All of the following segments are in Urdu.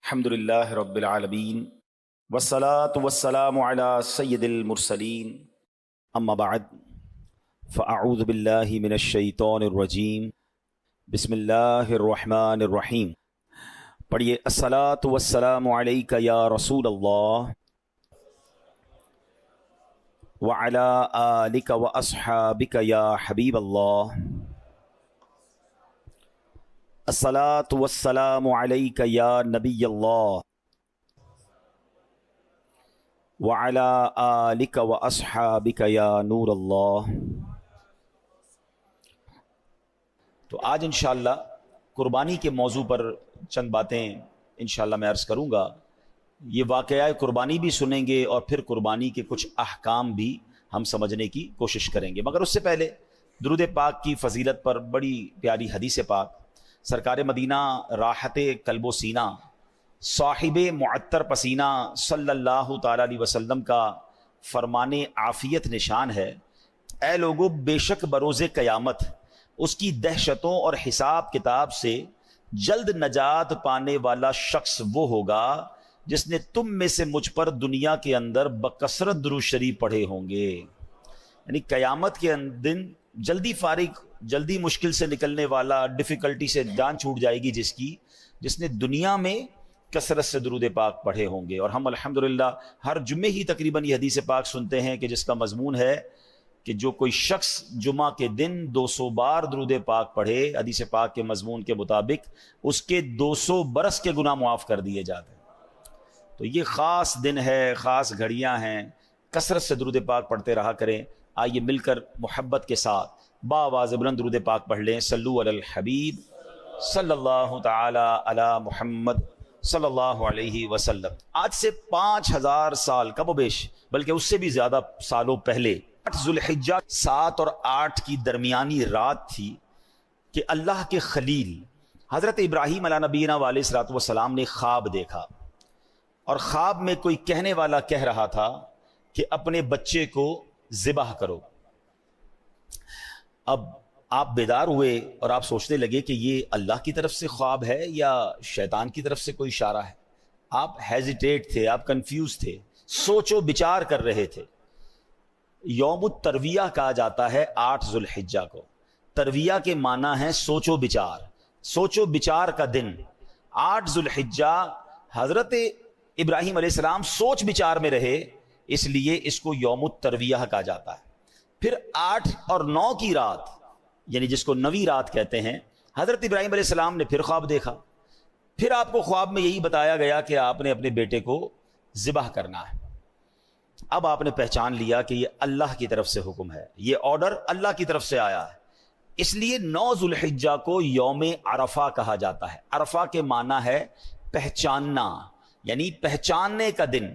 الحمدللہ رب العالمین والصلاة والسلام علی سید المرسلین اما بعد فاعوذ باللہ من الشیطان الرجیم بسم اللہ الرحمن الرحیم۔ پڑھیے الصلاة والسلام علیک یا رسول اللہ وعلی آلک واصحابک یا حبیب اللہ۔ الصلاة والسلام علیک یا نبی اللہ وعلی آلک واصحابک یا نور اللہ۔ تو آج انشاءاللہ قربانی کے موضوع پر چند باتیں انشاءاللہ میں عرض کروں گا۔ یہ واقعہ قربانی بھی سنیں گے اور پھر قربانی کے کچھ احکام بھی ہم سمجھنے کی کوشش کریں گے، مگر اس سے پہلے درود پاک کی فضیلت پر بڑی پیاری حدیث پاک سرکار مدینہ راحت قلب و سینہ صاحب معطر پسینہ صلی اللہ تعالیٰ علیہ وسلم کا فرمان عافیت نشان ہے: اے لوگو، بے شک بروز قیامت اس کی دہشتوں اور حساب کتاب سے جلد نجات پانے والا شخص وہ ہوگا جس نے تم میں سے مجھ پر دنیا کے اندر بکثرت درود شریف پڑھے ہوں گے۔ یعنی قیامت کے دن جلدی فارغ، جلدی مشکل سے نکلنے والا، ڈیفیکلٹی سے جان چھوٹ جائے گی جس نے دنیا میں کثرت سے درود پاک پڑھے ہوں گے۔ اور ہم الحمدللہ ہر جمعے ہی تقریباً یہ حدیث پاک سنتے ہیں کہ جس کا مضمون ہے کہ جو کوئی شخص جمعہ کے دن 200 بار درود پاک پڑھے، حدیث پاک کے مضمون کے مطابق اس کے 200 برس کے گناہ معاف کر دیے جاتے ہیں۔ تو یہ خاص دن ہے، خاص گھڑیاں ہیں، کثرت سے درود پاک پڑھتے رہا کریں۔ آئیے مل کر محبت کے ساتھ باواز بلند درود پاک پڑھ لیں۔ صلو علی الحبیب صلی اللہ تعالی علی محمد صلی اللہ علیہ وسلم۔ آج سے 5000 سال کم و بیش، بلکہ اس سے بھی زیادہ سالوں پہلے، 8 ذوالحجہ 7 اور 8 کی درمیانی رات تھی کہ اللہ کے خلیل حضرت ابراہیم علیہ نبینا علیہ الصلوۃ والسلام نے خواب دیکھا، اور خواب میں کوئی کہنے والا کہہ رہا تھا کہ اپنے بچے کو ذبح کرو۔ اب آپ بیدار ہوئے اور آپ سوچنے لگے کہ یہ اللہ کی طرف سے خواب ہے یا شیطان کی طرف سے کوئی اشارہ ہے۔ آپ ہیزیٹیٹ تھے، آپ کنفیوز تھے، سوچ و بچار کر رہے تھے۔ یوم الترویہ کہا جاتا ہے 8 ذوالحجہ کو۔ ترویہ کے معنی ہے سوچ و بچار، سوچ و بچار کا دن۔ 8 ذوالحجہ حضرت ابراہیم علیہ السلام سوچ بچار میں رہے، اس لیے اس کو یوم الترویہ کہا جاتا ہے۔ پھر 8 اور 9 کی رات، یعنی جس کو 9ویں رات کہتے ہیں، حضرت ابراہیم علیہ السلام نے پھر خواب دیکھا۔ پھر آپ کو خواب میں یہی بتایا گیا کہ آپ نے اپنے بیٹے کو ذبح کرنا ہے۔ اب آپ نے پہچان لیا کہ یہ اللہ کی طرف سے حکم ہے، یہ آرڈر اللہ کی طرف سے آیا ہے۔ اس لیے 9 ذوالحجہ کو یوم عرفہ کہا جاتا ہے۔ عرفہ کے معنی ہے پہچاننا، یعنی پہچاننے کا دن۔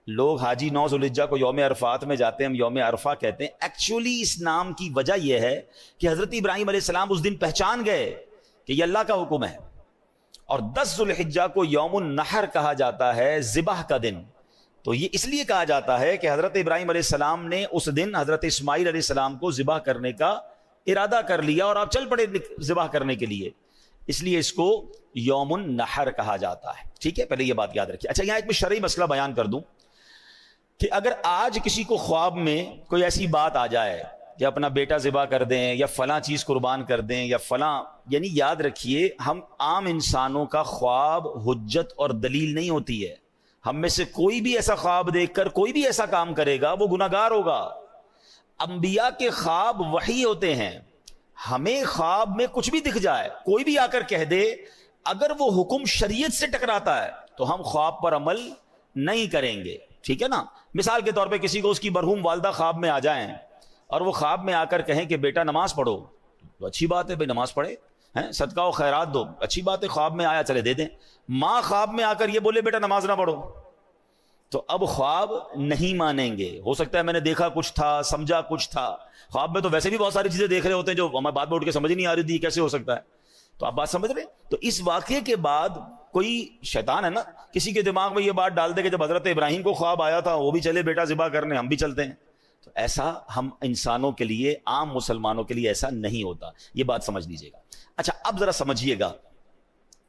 لوگ حاجی 9 ذوالحجہ کو یوم عرفات میں جاتے ہیں، ہم یوم عرفہ کہتے ہیں۔ ایکچولی اس نام کی وجہ یہ ہے کہ حضرت ابراہیم علیہ السلام اس دن پہچان گئے کہ یہ اللہ کا حکم ہے۔ اور 10 ذوالحجہ کو یوم النحر کہا جاتا ہے، ذبح کا دن۔ تو یہ اس لیے کہا جاتا ہے کہ حضرت ابراہیم علیہ السلام نے اس دن حضرت اسماعیل علیہ السلام کو ذبح کرنے کا ارادہ کر لیا اور آپ چل پڑے ذبح کرنے کے لیے، اس لیے اس کو یوم النحر کہا جاتا ہے۔ ٹھیک ہے، پہلے یہ بات یاد رکھیے۔ اچھا، یہاں ایک میں شرعی مسئلہ بیان کر دوں کہ اگر آج کسی کو خواب میں کوئی ایسی بات آ جائے کہ اپنا بیٹا ذبح کر دیں یا فلاں چیز قربان کر دیں یا فلاں، یعنی یاد رکھیے ہم عام انسانوں کا خواب حجت اور دلیل نہیں ہوتی ہے۔ ہم میں سے کوئی بھی ایسا خواب دیکھ کر کوئی بھی ایسا کام کرے گا وہ گناہگار ہوگا۔ انبیاء کے خواب وحی ہوتے ہیں۔ ہمیں خواب میں کچھ بھی دکھ جائے، کوئی بھی آ کر کہہ دے، اگر وہ حکم شریعت سے ٹکراتا ہے تو ہم خواب پر عمل نہیں کریں گے۔ ٹھیک ہے نا؟ مثال کے طور پہ کسی کو اس کی مرحوم والدہ خواب میں آ جائیں اور وہ خواب میں آ کر کہیں کہ بیٹا نماز پڑھو، تو اچھی بات ہے بھائی، نماز پڑھے ہیں، صدقہ و خیرات دو، اچھی بات ہے، خواب میں آیا چلے دے دیں۔ ماں خواب میں آ کر یہ بولے بیٹا نماز نہ پڑھو، تو اب خواب نہیں مانیں گے۔ ہو سکتا ہے میں نے دیکھا کچھ تھا، سمجھا کچھ تھا۔ خواب میں تو ویسے بھی بہت ساری چیزیں دیکھ رہے ہوتے ہیں جو ہمیں بعد میں اٹھ کے سمجھ نہیں آ رہی تھی کیسے ہو سکتا ہے۔ تو آپ بات سمجھ رہے ہیں؟ تو اس واقعے کے بعد کوئی شیطان ہے نا، کسی کے دماغ میں یہ بات ڈال دے کہ جب حضرت ابراہیم کو خواب آیا تھا وہ بھی چلے بیٹا ذبح کرنے، ہم بھی چلتے ہیں۔ تو ایسا ہم انسانوں کے لیے، عام مسلمانوں کے لیے ایسا نہیں ہوتا، یہ بات سمجھ لیجیے گا۔ اچھا اب ذرا سمجھیے گا،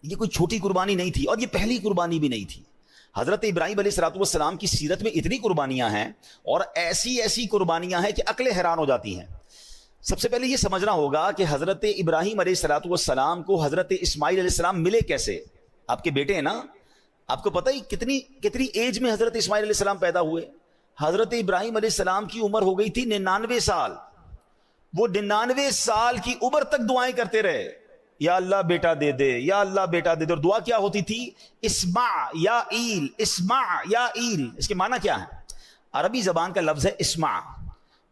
یہ کوئی چھوٹی قربانی نہیں تھی، اور یہ پہلی قربانی بھی نہیں تھی۔ حضرت ابراہیم علیہ السلام کی سیرت میں اتنی قربانیاں ہیں اور ایسی ایسی قربانیاں ہیں کہ عقلیں حیران ہو جاتی ہیں۔ سب سے پہلے یہ سمجھنا ہوگا کہ حضرت ابراہیم علیہ السلام کو حضرت اسماعیل علیہ السلام ملے کیسے؟ آپ کے بیٹے ہیں نا، آپ کو پتہ ہی کتنی ایج میں حضرت اسماعیل علیہ السلام پیدا ہوئے؟ حضرت ابراہیم علیہ السلام کی عمر ہو گئی تھی 99 سال۔ وہ 99 سال کی عمر تک دعائیں کرتے رہے، یا اللہ بیٹا دے دے، یا اللہ بیٹا دے دے، اور دعا کیا ہوتی تھی؟ اسمع یا ایل، اسمع یا ایل۔ اس کے معنی کیا ہے؟ عربی زبان کا لفظ ہے اسمع،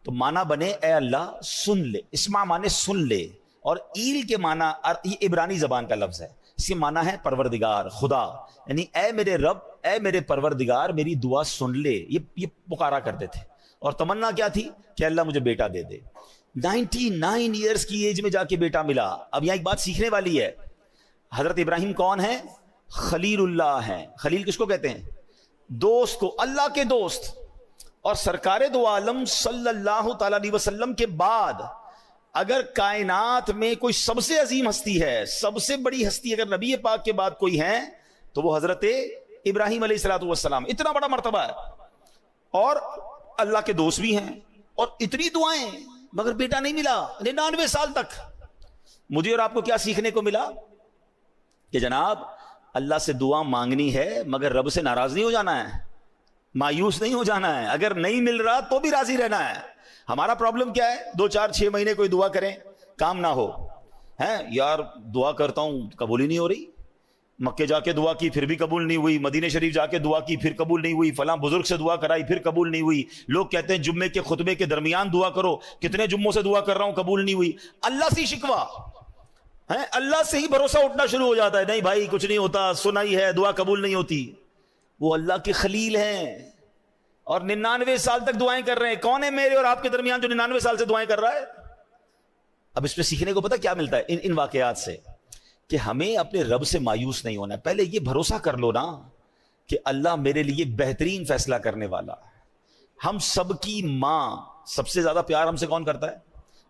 تو معنی بنے اے اللہ سن لے، اسمع معنی سن لے، اور ایل کے معنی یہ عبرانی زبان کا لفظ ہے، اس کے معنی ہے پروردگار، خدا، یعنی اے میرے رب، اے میرے پروردگار میری دعا سن لے۔ یہ پکارا کرتے تھے، اور تمنا کیا تھی؟ کہ اللہ مجھے بیٹا دے دے۔ 99 ایئرز کی ایج میں جا کے بیٹا ملا۔ اب یہاں ایک بات سیکھنے والی ہے، حضرت ابراہیم کون ہیں؟ خلیل اللہ ہیں۔ خلیل کس کو کہتے ہیں؟ دوست کو، اللہ کے دوست۔ اور سرکار دو عالم صلی اللہ تعالی علیہ وسلم کے بعد اگر کائنات میں کوئی سب سے عظیم ہستی ہے، سب سے بڑی ہستی اگر نبی پاک کے بعد کوئی ہے تو وہ حضرت ابراہیم علیہ السلام۔ اتنا بڑا مرتبہ ہے، اور اللہ کے دوست بھی ہیں، اور اتنی دعائیں، مگر بیٹا نہیں ملا 99 سال تک۔ مجھے اور آپ کو کیا سیکھنے کو ملا؟ کہ جناب اللہ سے دعا مانگنی ہے، مگر رب سے ناراض نہیں ہو جانا ہے، مایوس نہیں ہو جانا ہے۔ اگر نہیں مل رہا تو بھی راضی رہنا ہے۔ ہمارا پرابلم کیا ہے؟ 2 4 6 مہینے کوئی دعا کریں، کام نہ ہو، ہیں یار دعا کرتا ہوں قبول ہی نہیں ہو رہی، مکے جا کے دعا کی پھر بھی قبول نہیں ہوئی، مدینہ شریف جا کے دعا کی پھر قبول نہیں ہوئی، فلاں بزرگ سے دعا کرائی پھر قبول نہیں ہوئی، لوگ کہتے ہیں جمعے کے خطبے کے درمیان دعا کرو، کتنے جمعوں سے دعا کر رہا ہوں قبول نہیں ہوئی۔ اللہ سے شکوا ہے، اللہ سے ہی بھروسہ اٹھنا شروع ہو جاتا ہے، نہیں بھائی کچھ نہیں ہوتا، سنا ہی ہے، دعا قبول نہیں ہوتی۔ وہ اللہ کے خلیل ہیں اور 99 سال تک دعائیں کر رہے ہیں۔ کون ہے میرے اور آپ کے درمیان جو 99 سال سے دعائیں کر رہا ہے؟ اب اس پہ سیکھنے کو پتہ کیا ملتا ہے ان واقعات سے؟ کہ ہمیں اپنے رب سے مایوس نہیں ہونا ہے۔ پہلے یہ بھروسہ کر لو نا کہ اللہ میرے لیے بہترین فیصلہ کرنے والا ہے۔ ہم سب کی ماں، سب سے زیادہ پیار ہم سے کون کرتا ہے؟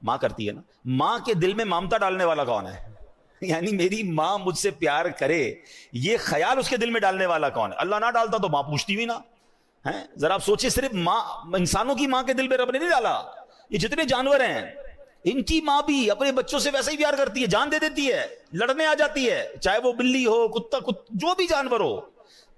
ماں کرتی ہے نا۔ ماں کے دل میں ممتا ڈالنے والا کون ہے؟ یعنی میری ماں مجھ سے پیار کرے، یہ خیال اس کے دل میں ڈالنے والا کون ہے؟ اللہ نہ ڈالتا تو ماں پوچھتی بھی نہ ہیں۔ ذرا آپ سوچیں، صرف ماں، انسانوں کی ماں کے دل میں رب نے نہیں ڈالا، یہ جتنے جانور ہیں ان کی ماں بھی اپنے بچوں سے ویسا ہی پیار کرتی ہے، جان دے دیتی ہے، لڑنے آ جاتی ہے، چاہے وہ بلی ہو، کتا، جو بھی جانور ہو،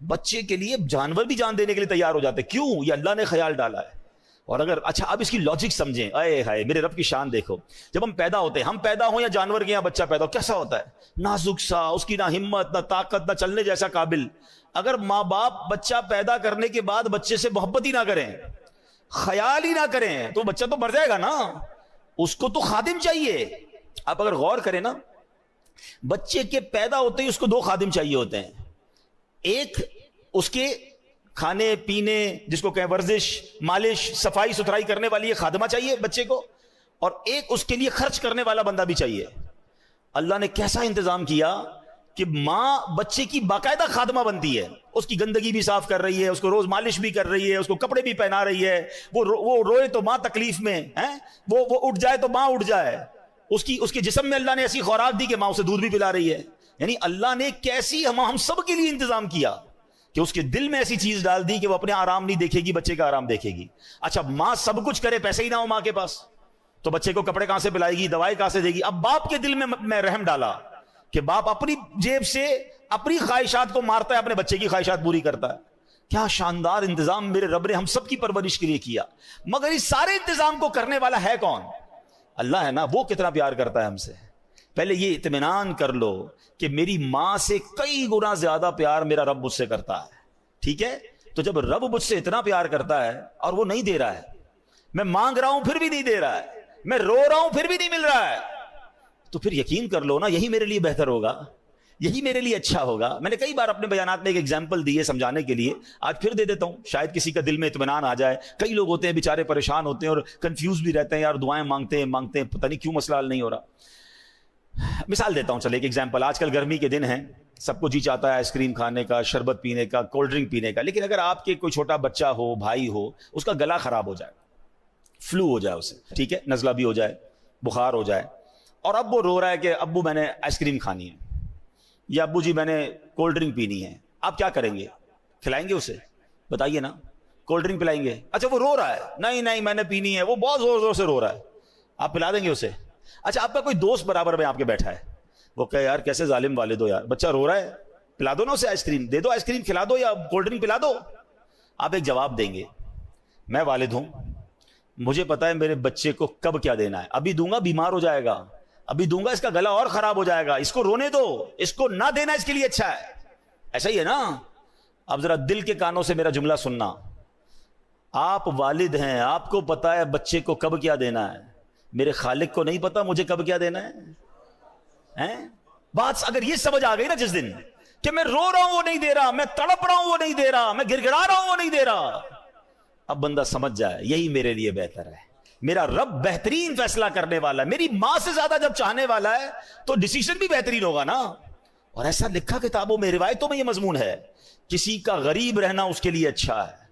بچے کے لیے جانور بھی جان دینے کے لیے تیار ہو جاتے ہیں۔ کیوں؟ یہ اللہ نے خیال ڈالا ہے۔ اور اگر اچھا اب اس کی لاجک سمجھیں، اے ہائے میرے رب کی شان دیکھو، جب ہم پیدا ہوتے ہیں، ہم پیدا ہوں یا جانور کے یہاں بچہ پیدا ہو، کیسا ہوتا ہے؟ نازک سا، اس کی نہ ہمت نہ طاقت نہ چلنے جیسا قابل۔ اگر ماں باپ بچہ پیدا کرنے کے بعد بچے سے محبت ہی نہ کریں، خیال ہی نہ کریں، تو بچہ تو مر جائے گا نا، اس کو تو خادم چاہیے۔ آپ اگر غور کریں نا، بچے کے پیدا ہوتے ہی اس کو 2 خادم چاہیے ہوتے ہیں، ایک اس کے کھانے پینے، جس کو کہیں ورزش، مالش، صفائی ستھرائی کرنے والی ایک خادمہ چاہیے بچے کو، اور ایک اس کے لیے خرچ کرنے والا بندہ بھی چاہیے۔ اللہ نے کیسا انتظام کیا کہ ماں بچے کی باقاعدہ خادمہ بنتی ہے، اس کی گندگی بھی صاف کر رہی ہے، اس کو روز مالش بھی کر رہی ہے، اس کو کپڑے بھی پہنا رہی ہے، وہ روئے تو ماں تکلیف میں ہے، وہ اٹھ جائے تو ماں اٹھ جائے، اس کے جسم میں اللہ نے ایسی خوراک دی کہ ماں اسے دودھ بھی پلا رہی ہے۔ یعنی اللہ نے کیسی ہم سب کے لیے انتظام کیا کہ اس کے دل میں ایسی چیز ڈال دی کہ وہ اپنے آرام نہیں دیکھے گی، بچے کا آرام دیکھے گی۔ اچھا ماں سب کچھ کرے، پیسے ہی نہ ہو ماں کے پاس، تو بچے کو کپڑے کہاں سے پلائے گی، دوائی کہاں سے دے گی؟ اب باپ کے دل میں رحم ڈالا کہ باپ اپنی جیب سے اپنی خواہشات کو مارتا ہے، اپنے بچے کی خواہشات پوری کرتا ہے۔ کیا شاندار انتظام میرے رب نے ہم سب کی پرورش کے لیے کیا۔ مگر اس سارے انتظام کو کرنے والا ہے کون؟ اللہ ہے نا۔ وہ کتنا پیار کرتا ہے ہم سے۔ پہلے یہ اطمینان کر لو کہ میری ماں سے کئی گنا زیادہ پیار میرا رب مجھ سے کرتا ہے، ٹھیک ہے؟ تو جب رب مجھ سے اتنا پیار کرتا ہے اور وہ نہیں دے رہا ہے، میں مانگ رہا ہوں پھر بھی نہیں دے رہا ہے، میں رو رہا ہوں پھر بھی نہیں مل رہا ہے، تو پھر یقین کر لو نا یہی میرے لیے بہتر ہوگا، یہی میرے لیے اچھا ہوگا۔ میں نے کئی بار اپنے بیانات میں ایک ایگزامپل دی ہے سمجھانے کے لیے، آج پھر دے دیتا ہوں، شاید کسی کا دل میں اطمینان آ جائے۔ کئی لوگ ہوتے ہیں بیچارے پریشان ہوتے ہیں اور کنفیوز بھی رہتے ہیں، یار دعائیں مانگتے ہیں پتہ نہیں کیوں مسئلہ حل نہیں ہو رہا۔ مثال دیتا ہوں، چلے ایک ایگزامپل۔ آج کل گرمی کے دن ہیں، سب کو جی چاہتا ہے آئس کریم کھانے کا، شربت پینے کا، کولڈ ڈرنک پینے کا، لیکن اگر آپ کے کوئی چھوٹا بچہ ہو، بھائی ہو، اس کا گلا خراب ہو جائے، فلو ہو جائے اسے، ٹھیک ہے، نزلہ بھی ہو جائے، بخار ہو جائے، اور اب وہ رو رہا ہے کہ ابو میں نے آئس کریم کھانی ہے، یا ابو جی میں نے کولڈ ڈرنک پینی ہے، آپ کیا کریں گے؟ کھلائیں گے اسے؟ بتائیے نا، کولڈ ڈرنک پلائیں گے؟ اچھا وہ رو رہا ہے، نہیں نہیں میں نے پینی ہے، وہ بہت زور زور سے رو رہا ہے، آپ پلا دیں گے اسے؟ اچھا آپ کا کوئی دوست برابر میں آپ کے بیٹھا ہے، وہ کہے یار کیسے ظالم والد ہو یار، بچہ رو رہا ہے، پلا دو نا اسے، آئس کریم دے دو، آئس کریم کھلا دو یا کولڈ ڈرنک پلا دو۔ آپ ایک جواب دیں گے، میں والد ہوں، مجھے پتا ہے میرے بچے کو کب کیا دینا ہے، ابھی دوں گا بیمار ہو جائے گا، ابھی دوں گا اس کا گلا اور خراب ہو جائے گا، اس کو رونے دو، اس کو نہ دینا اس کے لیے اچھا ہے۔ ایسا ہی ہے نا؟ اب ذرا دل کے کانوں سے میرا جملہ سننا، آپ والد ہیں، آپ کو پتا ہے بچے کو کب کیا دینا ہے، میرے خالق کو نہیں پتا مجھے کب کیا دینا ہے؟ بات اگر یہ سمجھ آ گئی نا جس دن کہ میں رو رہا ہوں وہ نہیں دے رہا، میں تڑپ رہا ہوں وہ نہیں دے رہا، میں گڑ گڑا رہا ہوں وہ نہیں دے رہا، اب بندہ سمجھ جائے یہی میرے لیے بہتر ہے، میرا رب بہترین فیصلہ کرنے والا ہے، میری ماں سے زیادہ جب چاہنے والا ہے تو ڈیسیژن بھی بہترین ہوگا نا۔ اور ایسا لکھا کتابوں میں، روایتوں میں یہ مضمون ہے، کسی کا غریب رہنا اس کے لیے اچھا ہے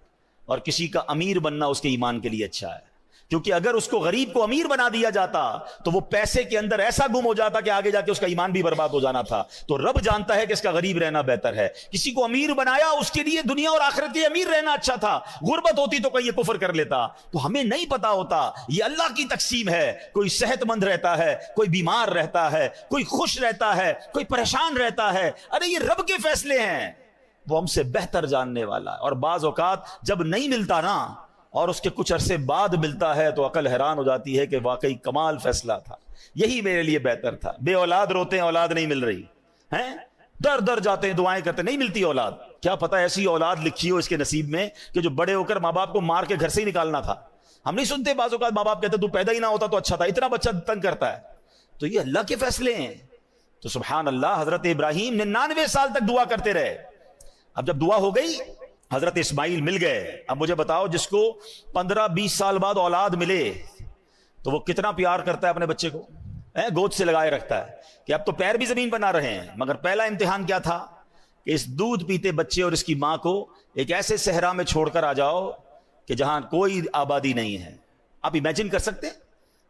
اور کسی کا امیر بننا اس کے ایمان کے لیے اچھا ہے، کیونکہ اگر اس کو غریب کو امیر بنا دیا جاتا تو وہ پیسے کے اندر ایسا گم ہو جاتا کہ آگے جا کے اس کا ایمان بھی برباد ہو جانا تھا۔ تو رب جانتا ہے کہ اس کا غریب رہنا بہتر ہے، کسی کو امیر بنایا اس کے لیے دنیا اور آخرت کے امیر رہنا اچھا تھا، غربت ہوتی تو کہیں یہ کفر کر لیتا، تو ہمیں نہیں پتا ہوتا یہ اللہ کی تقسیم ہے، کوئی صحت مند رہتا ہے، کوئی بیمار رہتا ہے، کوئی خوش رہتا ہے، کوئی پریشان رہتا ہے، ارے یہ رب کے فیصلے ہیں، وہ ہم سے بہتر جاننے والا ہے۔ اور بعض اوقات جب نہیں ملتا نا اور اس کے کچھ عرصے بعد ملتا ہے تو عقل حیران ہو جاتی ہے کہ واقعی کمال فیصلہ تھا، یہی میرے لیے بہتر تھا۔ بے اولاد روتے ہیں اولاد نہیں مل رہی ہیں، در در جاتے ہیں دعائیں کرتے نہیں ملتی اولاد، کیا پتہ ایسی اولاد لکھی ہو اس کے نصیب میں کہ جو بڑے ہو کر ماں باپ کو مار کے گھر سے ہی نکالنا تھا۔ ہم نہیں سنتے بعض اوقات ماں باپ کہتے تو پیدا ہی نہ ہوتا تو اچھا تھا، اتنا بچہ تنگ کرتا ہے، تو یہ اللہ کے فیصلے ہیں۔ تو سبحان اللہ، حضرت ابراہیم 99 سال تک دعا کرتے رہے، اب جب دعا ہو گئی حضرت اسماعیل مل گئے۔ اب مجھے بتاؤ جس کو 15-20 سال بعد اولاد ملے تو وہ کتنا پیار کرتا ہے اپنے بچے کو، گود سے لگائے رکھتا ہے کہ اب تو پیر بھی زمین پر نہ رہے ہیں۔ مگر پہلا امتحان کیا تھا کہ اس دودھ پیتے بچے اور اس کی ماں کو ایک ایسے صحرا میں چھوڑ کر آ جاؤ کہ جہاں کوئی آبادی نہیں ہے۔ آپ امیجن کر سکتے ہیں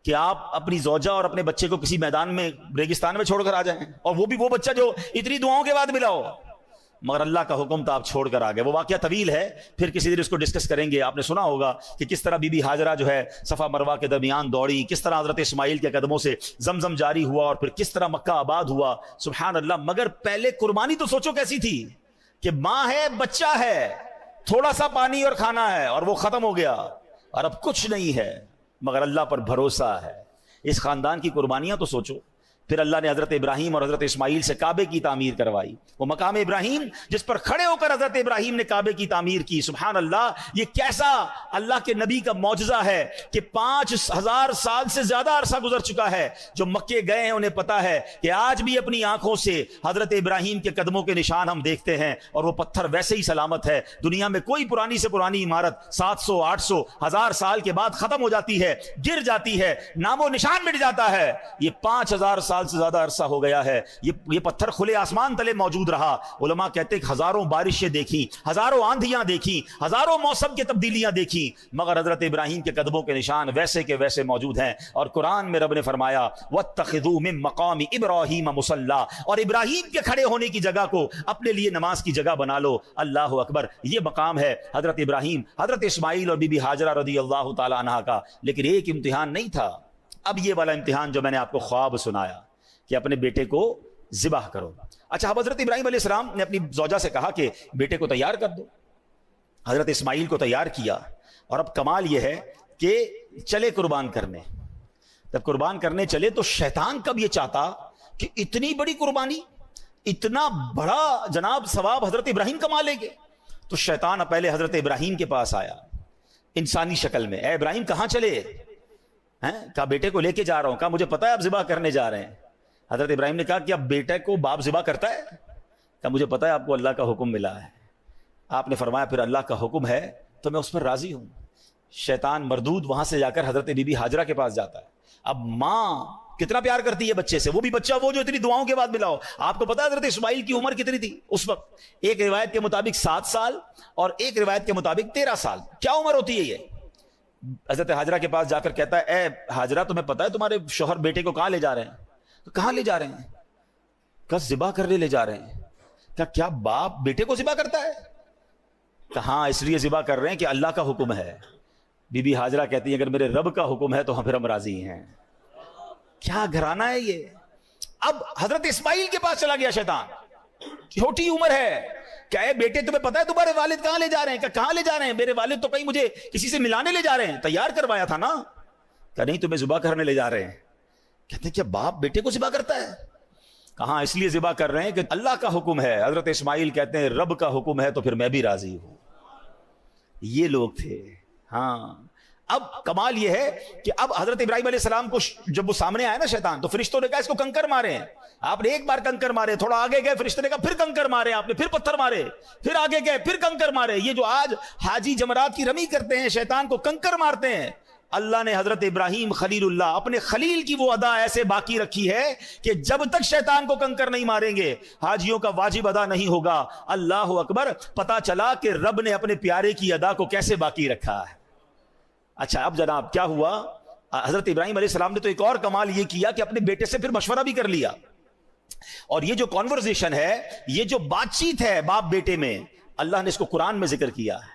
کہ آپ اپنی زوجہ اور اپنے بچے کو کسی میدان میں ریگستان میں چھوڑ کر آ جائیں، اور وہ بھی وہ بچہ جو اتنی دعاؤں کے بعد ملا ہو، مگر اللہ کا حکم تھا آپ چھوڑ کر آ گئے۔ وہ واقعہ طویل ہے، پھر کسی دن اس کو ڈسکس کریں گے۔ آپ نے سنا ہوگا کہ کس طرح بی بی ہاجرہ جو ہے صفا مروہ کے درمیان دوڑی، کس طرح حضرت اسماعیل کے قدموں سے زمزم جاری ہوا، اور پھر کس طرح مکہ آباد ہوا۔ سبحان اللہ، مگر پہلے قربانی تو سوچو کیسی تھی کہ ماں ہے، بچہ ہے، تھوڑا سا پانی اور کھانا ہے اور وہ ختم ہو گیا، اور اب کچھ نہیں ہے مگر اللہ پر بھروسہ ہے۔ اس خاندان کی قربانیاں تو سوچو۔ پھر اللہ نے حضرت ابراہیم اور حضرت اسماعیل سے کعبے کی تعمیر کروائی، وہ مقام ابراہیم جس پر کھڑے ہو کر حضرت ابراہیم نے کعبے کی تعمیر کی۔ سبحان اللہ، یہ کیسا اللہ کے نبی کا معجزہ ہے کہ 5000 سال سے زیادہ عرصہ گزر چکا ہے، جو مکے گئے ہیں انہیں پتا ہے کہ آج بھی اپنی آنکھوں سے حضرت ابراہیم کے قدموں کے نشان ہم دیکھتے ہیں، اور وہ پتھر ویسے ہی سلامت ہے۔ دنیا میں کوئی پرانی سے پرانی عمارت 700 800 1000 سال کے بعد ختم ہو جاتی ہے، گر جاتی ہے، نام و نشان مٹ جاتا ہے۔ یہ 5000 سال سے زیادہ عرصہ ہو گیا ہے، یہ پتھر کھلے آسمان تلے موجود رہا۔ علماء کہتے ہیں ہزاروں بارشیں دیکھی، ہزاروں آندھیاں دیکھی، ہزاروں موسم کی تبدیلیاں دیکھی، مگر حضرت ابراہیم کے قدموں کے نشان ویسے کے ویسے موجود ہیں۔ اور قرآن میں رب نے فرمایا وَاتَّخِذُوا مِن مَّقَامِ إِبْرَاهِيمَ مُصَلًّى، اور ابراہیم کے کھڑے ہونے کی جگہ کو اپنے لیے نماز کی جگہ بنا لو۔ اللہ اکبر، یہ مقام ہے حضرت ابراہیم، حضرت اسماعیل اور بی بی ہاجرہ رضی اللہ تعالی عنہا کا۔ لیکن ایک امتحان نہیں تھا، اب یہ والا امتحان جو میں نے آپ کو خواب سنایا کہ اپنے بیٹے کو ذبح کرو۔ اچھا، اب حضرت ابراہیم علیہ السلام نے اپنی زوجہ سے کہا کہ بیٹے کو تیار کر دو۔ حضرت اسماعیل کو تیار کیا، اور اب کمال یہ ہے کہ چلے قربان کرنے۔ جب قربان کرنے چلے تو شیطان کب یہ چاہتا کہ اتنی بڑی قربانی، اتنا بڑا جناب ثواب حضرت ابراہیم کما لیں گے، تو شیطان پہلے حضرت ابراہیم کے پاس آیا انسانی شکل میں۔ اے ابراہیم کہاں چلے؟ کہا بیٹے کو لے کے جا رہا ہوں۔ کہا مجھے پتا ہے آپ ذبح کرنے جا رہے ہیں۔ حضرت ابراہیم نے کہا کہ اب بیٹے کو باپ ذبح کرتا ہے؟ کہا مجھے پتا ہے آپ کو اللہ کا حکم ملا ہے۔ آپ نے فرمایا پھر اللہ کا حکم ہے تو میں اس پر راضی ہوں۔ شیطان مردود وہاں سے جا کر حضرت بی بی ہاجرہ کے پاس جاتا ہے۔ اب ماں کتنا پیار کرتی ہے بچے سے، وہ بھی بچہ وہ جو اتنی دعاؤں کے بعد ملا ہو۔ آپ کو پتا ہے حضرت اسماعیل کی عمر کتنی تھی اس وقت؟ ایک روایت کے مطابق 7 سال اور ایک روایت کے مطابق 13 سال۔ کیا عمر ہوتی ہے یہ؟ حضرت ہاجرہ کے پاس جا کر کہتا ہے اے ہاجرہ تمہیں پتا ہے تمہارے شوہر بیٹے کو کہاں لے جا رہے ہیں؟ کہاں لے جا رہے ہیں؟ کہا ذبح کرنے لے جا رہے ہیں. کہا کیا باپ بیٹے کو ذبح کرتا ہے؟ کہا ہاں اس لیے ذبح کر رہے ہیں کہ اللہ کا حکم ہے. بی بی ہاجرہ کہتی ہیں اگر میرے رب کا حکم ہے تو پھر ہم راضی ہیں. کیا گھرانہ ہے یہ. اب حضرت اسماعیل کے پاس چلا گیا شیطان, چھوٹی عمر ہے. کیا ہے بیٹے تمہیں پتا ہے تمہارے والد کہاں لے جا رہے ہیں؟ کہ کہاں لے جا رہے ہیں؟ میرے والد تو کہیں مجھے کسی سے ملانے لے جا رہے ہیں, تیار کروایا تھا نا. کہ نہیں تمہیں ذبح کرنے لے جا رہے ہیں. کہتے ہیں کیا باپ بیٹے کو ذبح کرتا ہے؟ کہاں اس لیے ذبح کر رہے ہیں کہ اللہ کا حکم ہے. حضرت اسماعیل کہتے ہیں رب کا حکم ہے تو پھر میں بھی راضی ہوں. یہ لوگ تھے. ہاں اب کمال یہ ہے کہ اب حضرت ابراہیم علیہ السلام کو جب وہ سامنے آیا نا شیطان, تو فرشتوں نے کہا اس کو کنکر مارے ہیں. آپ نے ایک بار کنکر مارے, تھوڑا آگے گئے فرشتے نے کہا پھر کنکر مارے, آپ نے پھر پتھر مارے, پھر آگے گئے پھر کنکر مارے. یہ جو آج حاجی جمرات کی رمی کرتے ہیں شیطان کو کنکر مارتے ہیں, اللہ نے حضرت ابراہیم خلیل اللہ اپنے خلیل کی وہ ادا ایسے باقی رکھی ہے کہ جب تک شیطان کو کنکر نہیں ماریں گے حاجیوں کا واجب ادا نہیں ہوگا. اللہ اکبر. پتا چلا کہ رب نے اپنے پیارے کی ادا کو کیسے باقی رکھا ہے. اچھا اب جناب کیا ہوا, حضرت ابراہیم علیہ السلام نے تو ایک اور کمال یہ کیا کہ اپنے بیٹے سے پھر مشورہ بھی کر لیا. اور یہ جو کانورزیشن ہے, یہ جو بات چیت ہے باپ بیٹے میں, اللہ نے اس کو قرآن میں ذکر کیا ہے.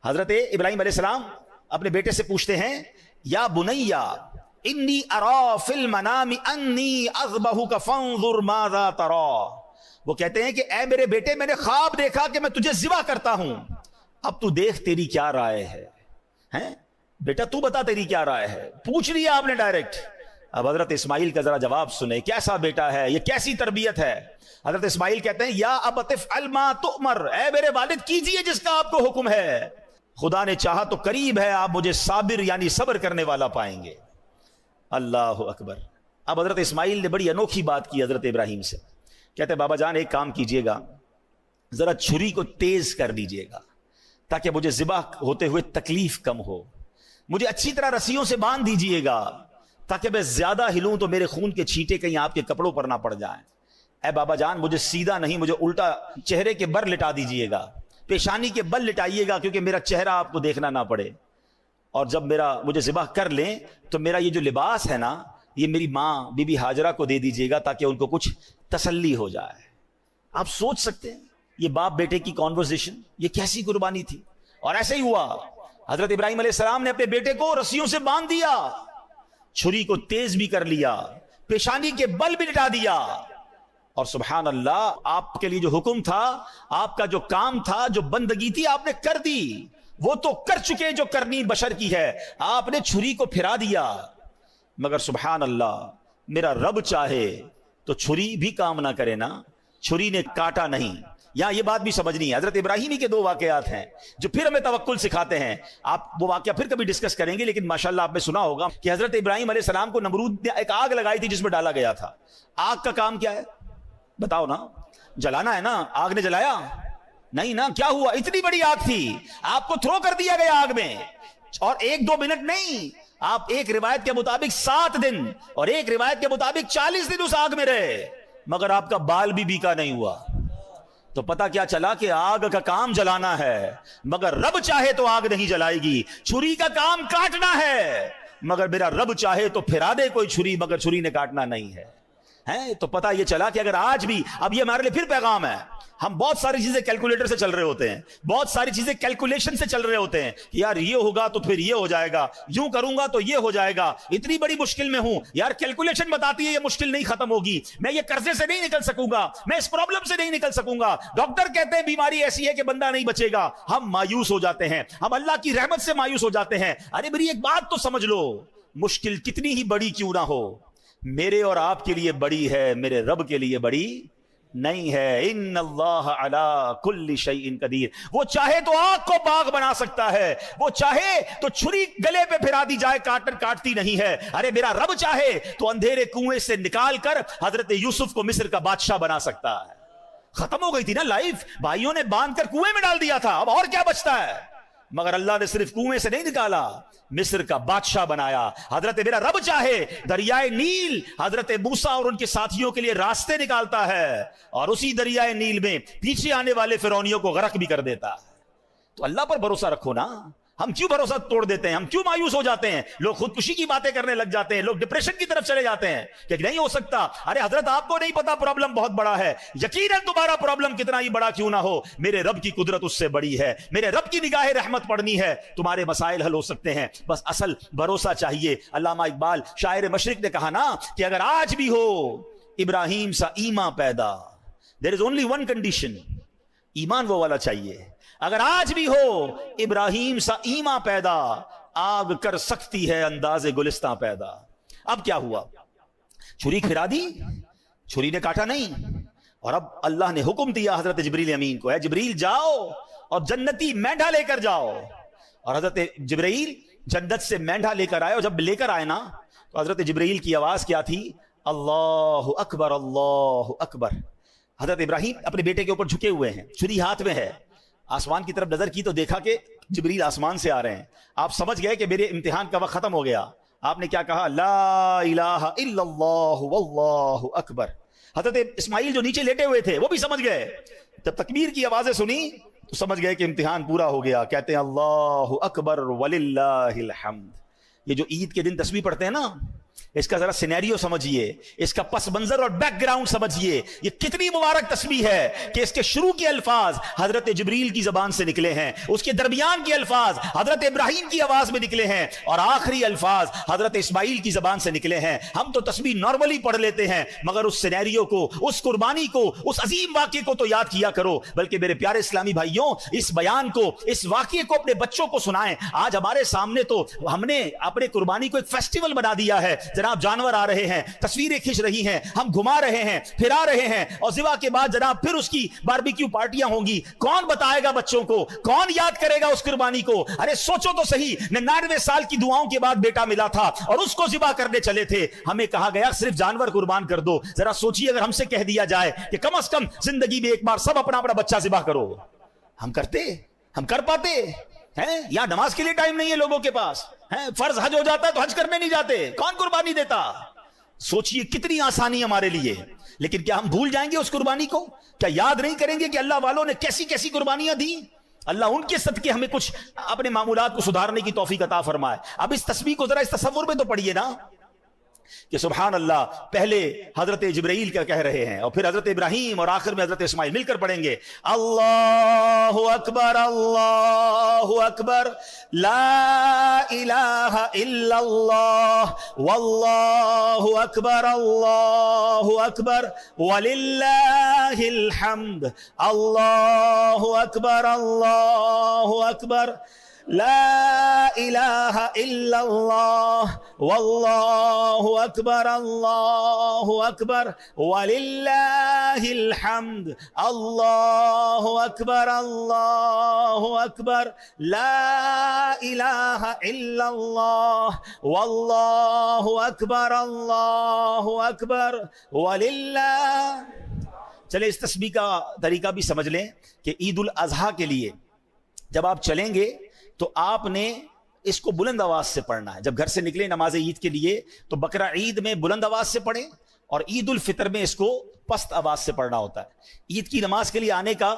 حضرت ابراہیم علیہ السلام اپنے بیٹے سے پوچھتے ہیں یا بنیا انی ارا فی المنام انی اذبحک فانظر ماذا ترى. وہ کہتے ہیں کہ اے میرے بیٹے میں نے خواب دیکھا کہ میں تجھے ذبح کرتا ہوں, اب تو دیکھ تیری کیا رائے ہے. ہیں بیٹا تو بتا تیری کیا رائے ہے. پوچھ لیا آپ نے ڈائریکٹ. اب حضرت اسماعیل کا ذرا جواب سنیں, کیسا بیٹا ہے یہ, کیسی تربیت ہے. حضرت اسماعیل کہتے ہیں یا ابت افعل ما تؤمر, اے میرے والد کیجئے جس کا آپ کو حکم ہے. خدا نے چاہا تو قریب ہے آپ مجھے صابر یعنی صبر کرنے والا پائیں گے. اللہ اکبر. اب حضرت اسماعیل نے بڑی انوکھی بات کی حضرت ابراہیم سے. کہتے ہیں بابا جان ایک کام کیجئے گا, ذرا چھری کو تیز کر دیجئے گا تاکہ مجھے ذبح ہوتے ہوئے تکلیف کم ہو. مجھے اچھی طرح رسیوں سے باندھ دیجئے گا تاکہ میں زیادہ ہلوں تو میرے خون کے چھینٹے کہیں آپ کے کپڑوں پر نہ پڑ جائیں. اے بابا جان مجھے سیدھا نہیں, مجھے الٹا چہرے کے بر لٹا دیجئے گا, پیشانی کے بل لٹائیے گا کیونکہ میرا چہرہ آپ کو دیکھنا نہ پڑے. اور جب مجھے ذبح کر لیں تو میرا یہ جو لباس ہے نا یہ میری ماں بی بی ہاجرہ کو دے دیجئے گا تاکہ ان کو کچھ تسلی ہو جائے. آپ سوچ سکتے ہیں یہ باپ بیٹے کی کانورسیشن, یہ کیسی قربانی تھی. اور ایسے ہی ہوا, حضرت ابراہیم علیہ السلام نے اپنے بیٹے کو رسیوں سے باندھ دیا, چھری کو تیز بھی کر لیا, پیشانی کے بل بھی لٹا دیا. اور سبحان اللہ آپ کے لیے جو حکم تھا, آپ کا جو کام تھا, جو بندگی تھی آپ نے کر دی. وہ تو کر چکے جو کرنی بشر کی ہے, آپ نے چھری کو پھرا دیا. مگر سبحان اللہ میرا رب چاہے تو چھری بھی کام نہ کرے نا, چھری نے کاٹا نہیں. یہاں یہ بات بھی سمجھنی ہے. حضرت ابراہیمی کے دو واقعات ہیں جو پھر ہمیں توکل سکھاتے ہیں. آپ وہ واقعہ پھر کبھی ڈسکس کریں گے, لیکن ماشاءاللہ آپ نے سنا ہوگا کہ حضرت ابراہیم علیہ السلام کو نمرود نے ایک آگ لگائی تھی جس میں ڈالا گیا تھا. آگ کا کام کیا ہے بتاؤ نا, جلانا ہے نا. آگ نے جلایا نہیں نا. کیا ہوا, اتنی بڑی آگ تھی, آپ کو تھرو کر دیا گیا آگ میں. اور ایک دو منٹ نہیں, آپ ایک روایت کے مطابق 7 دن اور ایک روایت کے مطابق 40 دن اس آگ میں رہے, مگر آپ کا بال بھی بیکا نہیں ہوا. تو پتا کیا چلا کہ آگ کا کام جلانا ہے, مگر رب چاہے تو آگ نہیں جلائے گی. چھری کا کام کاٹنا ہے, مگر میرا رب چاہے تو پھرا دے کوئی چھری, مگر چھری نے کاٹنا نہیں ہے. تو پتا یہ چلا کہ اگر آج بھی, اب یہ ہمارے لیے پھر پیغام ہے, ہم بہت ساری چیزیں کیلکولیٹر سے چل رہے ہوتے ہیں, بہت ساری چیزیں کیلکولیشن سے چل رہے ہوتے ہیں کہ یار یہ ہوگا تو پھر یہ ہو جائے گا, یوں کروں گا تو یہ ہو جائے گا, اتنی بڑی مشکل میں ہوں, یار کیلکولیشن بتاتی ہے یہ مشکل نہیں ختم ہوگی, میں یہ قرضے سے نہیں نکل سکوں گا, میں اس پرابلم سے نہیں نکل سکوں گا, ڈاکٹر کہتے ہیں بیماری ایسی ہے کہ بندہ نہیں بچے گا. ہم مایوس ہو جاتے ہیں, ہم اللہ کی رحمت سے مایوس ہو جاتے ہیں. ارے میری ایک بات تو سمجھ لو, مشکل کتنی ہی بڑی کیوں نہ ہو, میرے اور آپ کے لیے بڑی ہے, میرے رب کے لیے بڑی نہیں ہے. ان اللہ علی کل شیء قدیر. وہ چاہے تو آگ کو باغ بنا سکتا ہے, وہ چاہے تو چھری گلے پہ پھرا دی جائے کاٹتی نہیں ہے. ارے میرا رب چاہے تو اندھیرے کنویں سے نکال کر حضرت یوسف کو مصر کا بادشاہ بنا سکتا ہے. ختم ہو گئی تھی نا لائف, بھائیوں نے باندھ کر کنویں میں ڈال دیا تھا, اب اور کیا بچتا ہے. مگر اللہ نے صرف کنویں سے نہیں نکالا, مصر کا بادشاہ بنایا. حضرت میرا رب چاہے دریائے نیل حضرت موسیٰ اور ان کے ساتھیوں کے لیے راستے نکالتا ہے, اور اسی دریائے نیل میں پیچھے آنے والے فرعونیوں کو غرق بھی کر دیتا ہے. تو اللہ پر بھروسہ رکھو نا, ہم کیوں بھروسہ توڑ دیتے ہیں؟ ہم کیوں مایوس ہو جاتے ہیں؟ لوگ خودکشی کی باتیں کرنے لگ جاتے ہیں، لوگ ڈپریشن کی طرف چلے جاتے ہیں کہ نہیں ہو سکتا. ارے حضرت آپ کو نہیں پتا پرابلم بہت بڑا ہے. یقیناً تمہارا پرابلم کتنا ہی بڑا کیوں نہ ہو، میرے رب کی قدرت اس سے بڑی ہے، میرے رب کی نگاہ رحمت پڑنی ہے، تمہارے مسائل حل ہو سکتے ہیں. بس اصل بھروسہ چاہیے. علامہ اقبال شاعر مشرق نے کہا نا کہ اگر آج بھی ہو ابراہیم سا ایمان پیدا، there is only one condition، ایمان وہ والا چاہیے. اگر آج بھی ہو ابراہیم سا ایمان پیدا، آگ کر سکتی ہے انداز گلستاں پیدا. اب کیا ہوا؟ چھری پھرا دی، چھری نے کاٹا نہیں، اور اب اللہ نے حکم دیا حضرت جبریل امین کو، اے جبریل جاؤ اور جنتی مینڈھا لے کر جاؤ. اور حضرت جبریل جنت سے مینڈھا لے کر آئے، اور جب لے کر آئے نا تو حضرت جبریل کی آواز کیا تھی؟ اللہ اکبر اللہ اکبر. حضرت ابراہیم اپنے بیٹے کے اوپر جھکے ہوئے ہیں، چھری ہاتھ میں ہے. آسمان کی طرف نظر کی تو دیکھا کہ جبریل آسمان سے آ رہے ہیں. آپ سمجھ گئے کہ میرے امتحان کا وقت ختم ہو گیا. آپ نے کیا کہا؟ لا الہ الا اللہ واللہ اکبر. حضرت اسماعیل جو نیچے لیٹے ہوئے تھے وہ بھی سمجھ گئے. جب تکبیر کی آوازیں سنی تو سمجھ گئے کہ امتحان پورا ہو گیا. کہتے ہیں اللہ اکبر وللہ الحمد. یہ جو عید کے دن تسبیح پڑھتے ہیں نا، اس کا ذرا سینیریو سمجھیے، اس کا پس منظر اور بیک گراؤنڈ سمجھیے. یہ کتنی مبارک تسبیح ہے کہ اس کے شروع کے الفاظ حضرت جبریل کی زبان سے نکلے ہیں، اس کے درمیان کے الفاظ حضرت ابراہیم کی آواز میں نکلے ہیں، اور آخری الفاظ حضرت اسماعیل کی زبان سے نکلے ہیں. ہم تو تسبیح نارملی پڑھ لیتے ہیں، مگر اس سینیریو کو، اس قربانی کو، اس عظیم واقعے کو تو یاد کیا کرو. بلکہ میرے پیارے اسلامی بھائیوں، اس بیان کو، اس واقعے کو اپنے بچوں کو سنائیں. آج ہمارے سامنے تو ہم نے اپنے قربانی کو ایک فیسٹیول بنا دیا ہے. جناب جانور آ رہے ہیں، تصویریں کھنچ رہی ہیں، ہم گھما رہے ہیں، پھرا رہے ہیں، اور ذبح کے بعد جناب پھر اس کی باربیکیو پارٹیاں ہوں گی. کون بتائے گا بچوں کو؟ کون یاد کرے گا اس قربانی کو؟ ارے سوچو تو صحیح، 99 سال کی دعاؤں کے بعد بیٹا ملا تھا اور اس کو ذبح کرنے چلے تھے. ہمیں کہا گیا صرف جانور قربان کر دو. ذرا سوچیے اگر ہم سے کہہ دیا جائے کہ کم از کم زندگی میں ایک بار سب اپنا اپنا بچہ ذبح کرو، ہم کرتے؟ ہم کر پاتے ہیں؟ یا نماز کے لیے ٹائم نہیں ہے لوگوں کے پاس، فرض حج ہو جاتا ہے تو حج کرنے نہیں جاتے. کون قربانی دیتا؟ سوچئے کتنی آسانی ہمارے لیے. لیکن کیا ہم بھول جائیں گے اس قربانی کو؟ کیا یاد نہیں کریں گے کہ اللہ والوں نے کیسی کیسی قربانیاں دی؟ اللہ ان کے صدقے ہمیں کچھ اپنے معمولات کو سدھارنے کی توفیق عطا فرمائے. اب اس تسبیح کو ذرا اس تصور میں تو پڑھیے نا کہ سبحان اللہ پہلے حضرت جبرائیل کا کہہ رہے ہیں، اور پھر حضرت ابراہیم، اور آخر میں حضرت اسماعیل. مل کر پڑھیں گے اللہ اکبر اللہ اکبر لا الہ الا اللہ واللہ اکبر اللہ اکبر وللہ الحمد اللہ اکبر اللہ اکبر لا الہ الا اللہ واللہ اکبر اللہ اکبر وللہ الحمد اللہ اکبر اللہ اکبر لا الہ الا اللہ واللہ اکبر اللہ اکبر وللہ. چلے اس تسبیح کا طریقہ بھی سمجھ لیں کہ عید الاضحیٰ کے لیے جب آپ چلیں گے تو آپ نے اس کو بلند آواز سے پڑھنا ہے. جب گھر سے نکلے نماز عید کے لیے تو بقرہ عید میں بلند آواز سے پڑھیں، اور عید الفطر میں اس کو پست آواز سے پڑھنا ہوتا ہے. عید کی نماز کے لیے آنے کا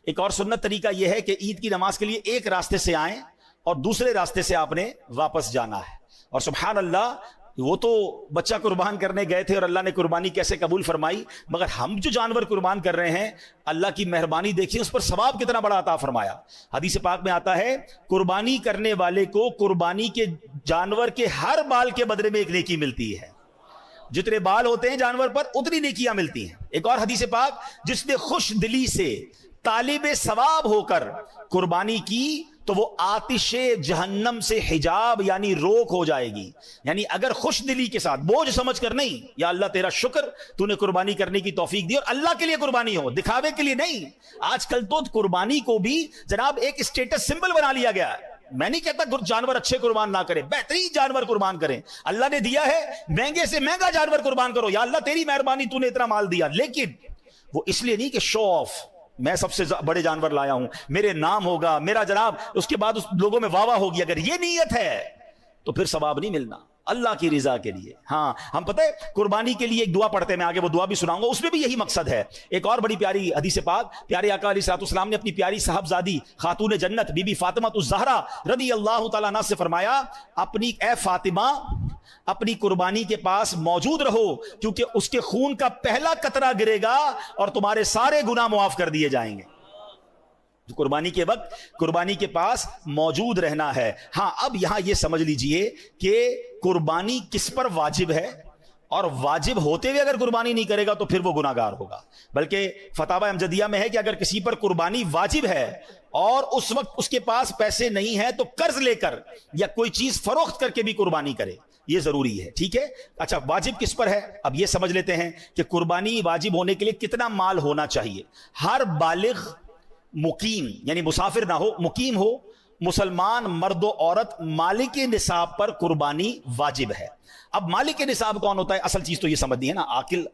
ایک اور سنت طریقہ یہ ہے کہ عید کی نماز کے لیے ایک راستے سے آئیں اور دوسرے راستے سے آپ نے واپس جانا ہے. اور سبحان اللہ، وہ تو بچہ قربان کرنے گئے تھے اور اللہ نے قربانی کیسے قبول فرمائی، مگر ہم جو جانور قربان کر رہے ہیں اللہ کی مہربانی دیکھیں اس پر ثواب کتنا بڑا عطا فرمایا. حدیث پاک میں آتا ہے قربانی کرنے والے کو قربانی کے جانور کے ہر بال کے بدلے میں ایک نیکی ملتی ہے. جتنے بال ہوتے ہیں جانور پر اتنی نیکیاں ملتی ہیں. ایک اور حدیث پاک، جس نے خوش دلی سے طالب ثواب ہو کر قربانی کی تو وہ آتش جہنم سے حجاب یعنی روک ہو جائے گی. یعنی اگر خوش دلی کے ساتھ، بوجھ سمجھ کر نہیں، یا اللہ تیرا شکر تو نے قربانی کرنے کی توفیق دی، اور اللہ کے لیے قربانی ہو، دکھاوے کے لیے نہیں. آج کل تو قربانی کو بھی جناب ایک اسٹیٹس سمبل بنا لیا گیا ہے. میں نہیں کہتا جانور اچھے قربان نہ کریں، بہترین جانور قربان کریں. اللہ نے دیا ہے، مہنگے سے مہنگا جانور قربان کرو، یا اللہ تیری مہربانی تو نے اتنا مال دیا. لیکن وہ اس لیے نہیں کہ شو آف، میں سب سے بڑے جانور لایا ہوں، میرے نام ہوگا، میرا جناب اس کے بعد اس لوگوں میں واہ واہ ہوگی. اگر یہ نیت ہے تو پھر ثواب نہیں ملنا. اللہ کی رضا کے لیے. ہاں ہم پتہ ہے قربانی کے لیے ایک دعا پڑھتے ہیں, میں آگے وہ دعا بھی سناؤں گا, اس میں بھی یہی مقصد ہے. ایک اور بڑی پیاری حدیث پاک پیارے آقا علیہ الصلوۃ والسلام نے اپنی پیاری صاحبزادی خاتون جنت بی بی فاطمہ الزہرا رضی اللہ تعالیٰ عنہا سے فرمایا, اپنی اے فاطمہ اپنی قربانی کے پاس موجود رہو, کیونکہ اس کے خون کا پہلا قطرہ گرے گا اور تمہارے سارے گناہ معاف کر دیے جائیں گے. قربانی کے وقت قربانی کے پاس موجود رہنا ہے. ہاں اب یہاں یہ سمجھ لیجئے کہ قربانی کس پر واجب ہے, اور واجب ہوتے ہوئے اگر قربانی نہیں کرے گا تو پھر وہ گناہگار ہوگا. بلکہ فتاوی امجدیہ میں ہے کہ اگر کسی پر قربانی واجب ہے اور اس وقت اس کے پاس پیسے نہیں ہیں تو قرض لے کر یا کوئی چیز فروخت کر کے بھی قربانی کرے, یہ ضروری ہے. ٹھیک ہے, اچھا واجب کس پر ہے, اب یہ سمجھ لیتے ہیں کہ قربانی واجب ہونے کے لیے کتنا مال ہونا چاہیے. ہر بالغ مقیم یعنی مسافر نہ ہو, مقیم ہو, مسلمان مرد و عورت مالک نصاب پر قربانی واجب ہے. اب مالک نصاب کون ہوتا ہے, اصل چیز تو یہ سمجھنی ہے نا,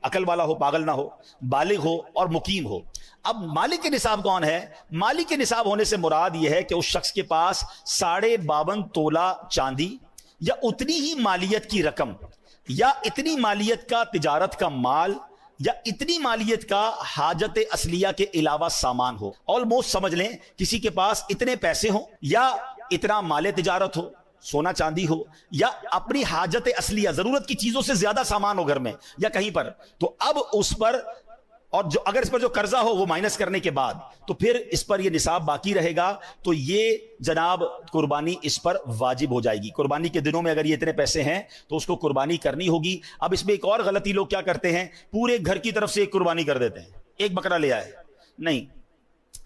عقل والا ہو, پاگل نہ ہو, بالغ ہو اور مقیم ہو. اب مالک نصاب کون ہے, مالک نصاب ہونے سے مراد یہ ہے کہ اس شخص کے پاس 52.5 تولہ چاندی یا اتنی ہی مالیت کی رقم یا اتنی مالیت کا تجارت کا مال یا اتنی مالیت کا حاجت اصلیہ کے علاوہ سامان ہو. آلموسٹ سمجھ لیں کسی کے پاس اتنے پیسے ہوں یا اتنا مال تجارت ہو, سونا چاندی ہو, یا اپنی حاجت اصلیہ ضرورت کی چیزوں سے زیادہ سامان ہو گھر میں یا کہیں پر, تو اب اس پر, اور جو اگر اس پر جو قرضہ ہو وہ مائنس کرنے کے بعد تو پھر اس پر یہ نصاب باقی رہے گا, تو یہ جناب قربانی اس پر واجب ہو جائے گی. قربانی کے دنوں میں اگر یہ اتنے پیسے ہیں تو اس کو قربانی کرنی ہوگی. اب اس میں ایک اور غلطی لوگ کیا کرتے ہیں, پورے گھر کی طرف سے ایک قربانی کر دیتے ہیں, ایک بکرا لے آئے. نہیں,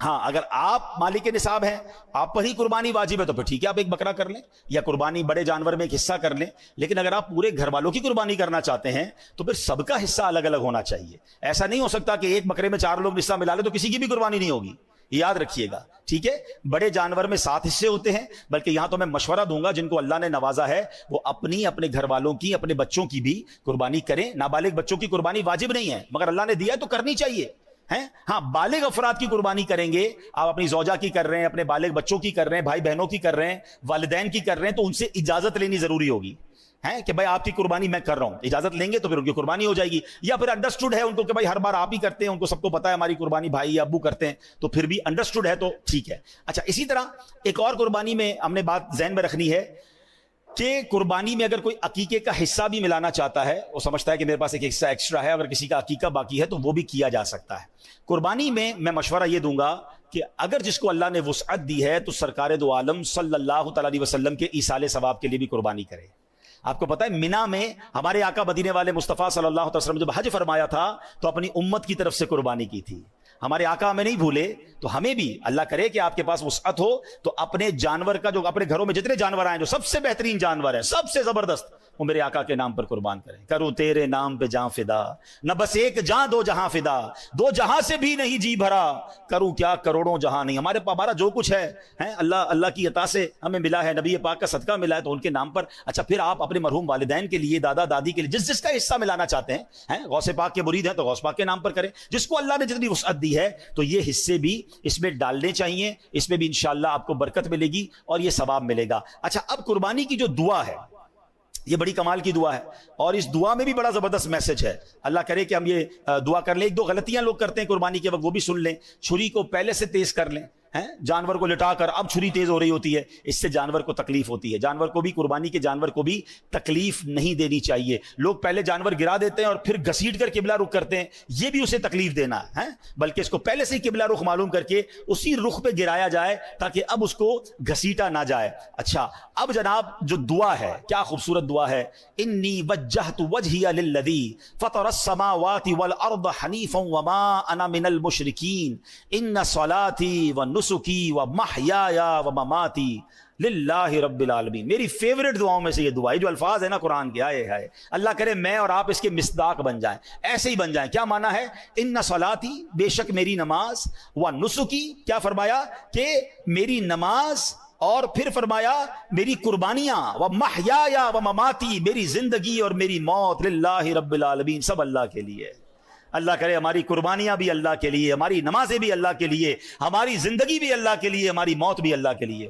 ہاں اگر آپ مالک نصاب ہیں, آپ پر ہی قربانی واجب ہے تو پھر ٹھیک ہے, آپ ایک بکرا کر لیں یا قربانی بڑے جانور میں ایک حصہ کر لیں. لیکن اگر آپ پورے گھر والوں کی قربانی کرنا چاہتے ہیں تو پھر سب کا حصہ الگ الگ ہونا چاہیے. ایسا نہیں ہو سکتا کہ ایک بکرے میں 4 لوگ حصہ ملا لیں تو کسی کی بھی قربانی نہیں ہوگی, یاد رکھیے گا. ٹھیک ہے, بڑے جانور میں 7 حصے ہوتے ہیں. بلکہ یہاں تو میں مشورہ دوں گا جن کو اللہ نے نوازا ہے وہ اپنے گھر والوں کی, اپنے بچوں کی بھی قربانی کریں. نابالغ بچوں کی قربانی واجب نہیں ہے مگر اللہ نے دیا ہے تو کرنی چاہیے. ہاں بالغ افراد کی قربانی کریں گے, آپ اپنی زوجہ کی کر رہے ہیں, اپنے بالغ بچوں کی کر رہے ہیں, بھائی بہنوں کی کر رہے ہیں, والدین کی کر رہے ہیں, تو ان سے اجازت لینی ضروری ہوگی کہ بھائی آپ کی قربانی میں کر رہا ہوں. اجازت لیں گے تو پھر ان کی قربانی ہو جائے گی. یا پھر انڈرسٹوڈ ہے ان کو کہ بھائی ہر بار آپ ہی کرتے ہیں, ان کو سب کو پتا ہے ہماری قربانی بھائی یا ابو کرتے ہیں, تو پھر بھی انڈرسٹوڈ ہے تو ٹھیک ہے. اچھا, اسی طرح ایک اور قربانی میں ہم نے بات ذہن میں رکھنی ہے کہ قربانی میں اگر کوئی عقیقے کا حصہ بھی ملانا چاہتا ہے, وہ سمجھتا ہے کہ میرے پاس ایک حصہ ایکسٹرا ہے, اگر کسی کا عقیقہ باقی ہے تو وہ بھی کیا جا سکتا ہے. قربانی میں مشورہ یہ دوں گا کہ اگر جس کو اللہ نے وسعت دی ہے تو سرکار دو عالم صلی اللہ تعالی علیہ وسلم کے ایصال ثواب کے لیے بھی قربانی کرے. آپ کو پتا ہے مینا میں ہمارے آقا مدینے والے مصطفیٰ صلی اللہ علیہ وسلم جب حج فرمایا تھا تو اپنی امت کی طرف سے قربانی کی تھی. ہمارے آقا ہمیں نہیں بھولے, تو ہمیں بھی اللہ کرے کہ آپ کے پاس وسعت ہو تو اپنے جانور کا, جو اپنے گھروں میں جتنے جانور آئے جو سب سے بہترین جانور ہیں, سب سے زبردست, وہ میرے آقا کے نام پر قربان کریں. کروں تیرے نام پہ جاں فدا, نہ بس ایک جاں دو جہاں فدا, 2 جہاں سے بھی نہیں جی بھرا, کروں کیا کروڑوں جہاں نہیں. ہمارا جو کچھ ہے اللہ کی عطا سے ہمیں ملا ہے, نبی پاک کا صدقہ ملا ہے, تو ان کے نام پر. اچھا, پھر آپ اپنے مرحوم والدین کے لیے, دادا دادی کے لیے, جس کا حصہ ملانا چاہتے ہیں, غوث پاک کے مرید ہیں تو غوث پاک کے نام پر کریں. جس کو اللہ نے جتنی وسعت دی ہے تو یہ حصے بھی اس میں ڈالنے چاہیے, اس میں بھی انشاءاللہ آپ کو برکت ملے گی اور یہ ثواب ملے گا. اچھا, اب قربانی کی جو دعا ہے یہ بڑی کمال کی دعا ہے, اور اس دعا میں بھی بڑا زبردست میسج ہے. اللہ کرے کہ ہم یہ دعا کر لیں. 1-2 غلطیاں لوگ کرتے ہیں قربانی کے وقت, وہ بھی سن لیں. چھری کو پہلے سے تیز کر لیں, جانور کو لٹا کر اب چھری تیز ہو رہی ہوتی ہے, اس سے جانور کو تکلیف ہوتی ہے. جانور کو بھی, قربانی کے جانور کو بھی تکلیف نہیں دینی چاہیے. لوگ پہلے جانور گرا دیتے ہیں اور پھر گھسیٹ کر قبلہ رخ کرتے ہیں, یہ بھی اسے تکلیف دینا ہے. بلکہ اس کو پہلے سے ہی قبلہ رخ معلوم کر کے اسی رخ پہ گرایا جائے تاکہ اب اس کو گھسیٹا نہ جائے. اچھا, اب جناب جو دعا ہے, کیا خوبصورت دعا ہے. انی وجہت وجہی للذی فطر السماوات والارض حنیفا وما انا من المشرکین ان صلاتی و نسکی و محیایا و مماتی للہ رب العالمین. میری فیورٹ دعاؤں میں سے یہ دعا ہے. جو الفاظ ہے نا قرآن کے, آئے ہائے, اللہ کرے میں اور آپ اس کے مصداق بن جائیں, ایسے ہی بن جائیں. کیا معنی ہے, ان صلاتی, بے شک میری نماز, و نسکی, کیا فرمایا کہ میری نماز, اور پھر فرمایا میری قربانیاں, و محیایا و مماتی, میری زندگی اور میری موت, للہ رب العالمین, سب اللہ کے لیے. اللہ کرے ہماری قربانیاں بھی اللہ کے لیے, ہماری نمازیں بھی اللہ کے لیے, ہماری زندگی بھی اللہ کے لیے, ہماری موت بھی اللہ کے لیے.